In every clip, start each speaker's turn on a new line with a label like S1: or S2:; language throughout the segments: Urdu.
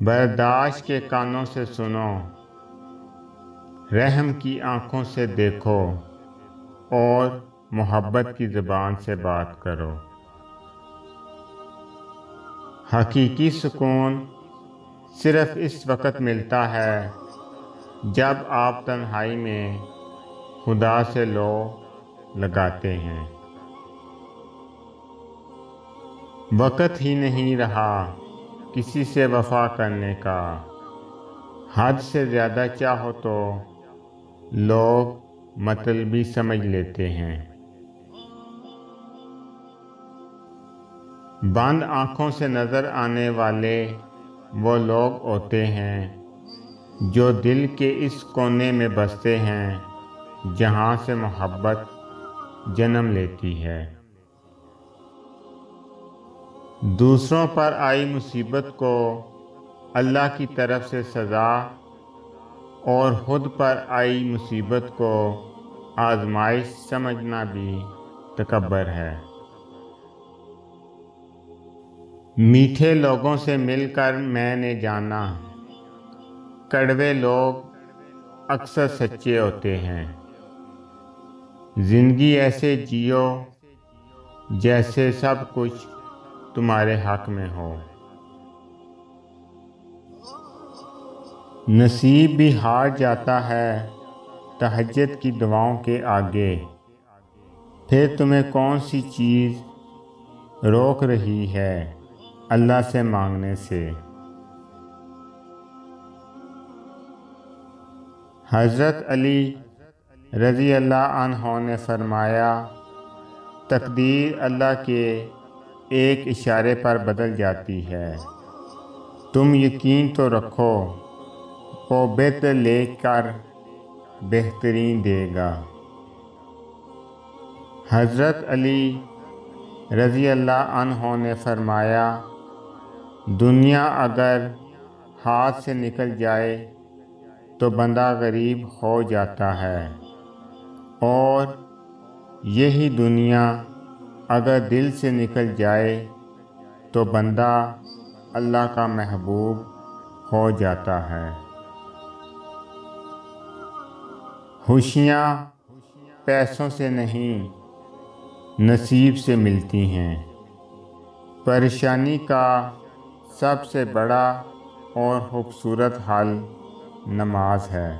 S1: برداشت کے کانوں سے سنو، رحم کی آنکھوں سے دیکھو اور محبت کی زبان سے بات کرو۔ حقیقی سکون صرف اس وقت ملتا ہے جب آپ تنہائی میں خدا سے لو لگاتے ہیں۔ وقت ہی نہیں رہا کسی سے وفا کرنے کا، حد سے زیادہ چاہو تو لوگ مطلبی سمجھ لیتے ہیں۔ بند آنکھوں سے نظر آنے والے وہ لوگ ہوتے ہیں جو دل کے اس کونے میں بستے ہیں جہاں سے محبت جنم لیتی ہے۔ دوسروں پر آئی مصیبت کو اللہ کی طرف سے سزا اور خود پر آئی مصیبت کو آزمائش سمجھنا بھی تکبر ہے۔ میٹھے لوگوں سے مل کر میں نے جانا، کڑوے لوگ اکثر سچے ہوتے ہیں۔ زندگی ایسے جیو جیسے سب کچھ تمہارے حق میں ہو۔ نصیب بھی ہار جاتا ہے تہجد کی دعاؤں کے آگے، پھر تمہیں کون سی چیز روک رہی ہے اللہ سے مانگنے سے؟ حضرت علی رضی اللہ عنہ نے فرمایا، تقدیر اللہ کے ایک اشارے پر بدل جاتی ہے، تم یقین تو رکھو وہ بہتر لے کر بہترین دے گا۔ حضرت علی رضی اللہ عنہ نے فرمایا، دنیا اگر ہاتھ سے نکل جائے تو بندہ غریب ہو جاتا ہے، اور یہی دنیا اگر دل سے نکل جائے تو بندہ اللہ کا محبوب ہو جاتا ہے۔ خوشیاں پیسوں سے نہیں نصیب سے ملتی ہیں۔ پریشانی کا سب سے بڑا اور خوبصورت حل نماز ہے۔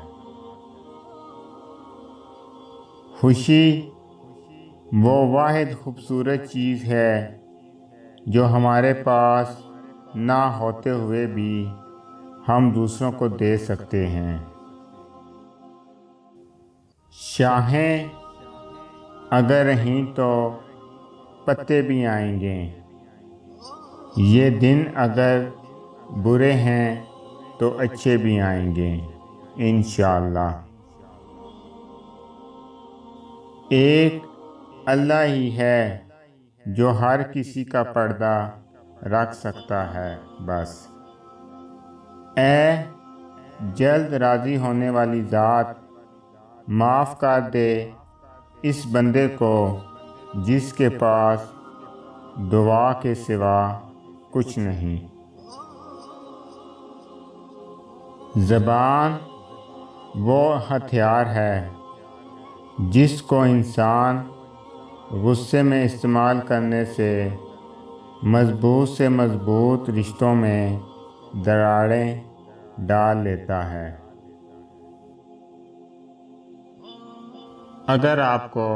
S1: خوشی وہ واحد خوبصورت چیز ہے جو ہمارے پاس نہ ہوتے ہوئے بھی ہم دوسروں کو دے سکتے ہیں۔ شاخیں اگر رہیں تو پتے بھی آئیں گے، یہ دن اگر برے ہیں تو اچھے بھی آئیں گے انشاءاللہ۔ ایک اللہ ہی ہے جو ہر کسی کا پردہ رکھ سکتا ہے بس۔ اے جلد راضی ہونے والی ذات، معاف کر دے اس بندے کو جس کے پاس دعا کے سوا کچھ نہیں۔ زبان وہ ہتھیار ہے جس کو انسان غصے میں استعمال کرنے سے مضبوط رشتوں میں دراڑیں ڈال لیتا ہے۔ اگر آپ کو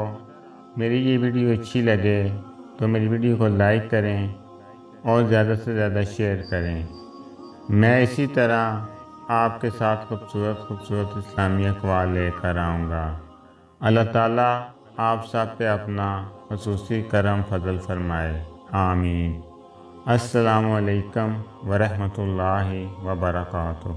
S1: میری یہ ویڈیو اچھی لگے تو میری ویڈیو کو لائک کریں اور زیادہ سے زیادہ شیئر کریں۔ میں اسی طرح آپ کے ساتھ خوبصورت اسلامی اقوال لے کر آؤں گا۔ اللہ تعالیٰ آپ سب پہ اپنا خصوصی کرم فضل فرمائے، آمین۔ السلام علیکم ورحمۃ اللہ وبرکاتہ۔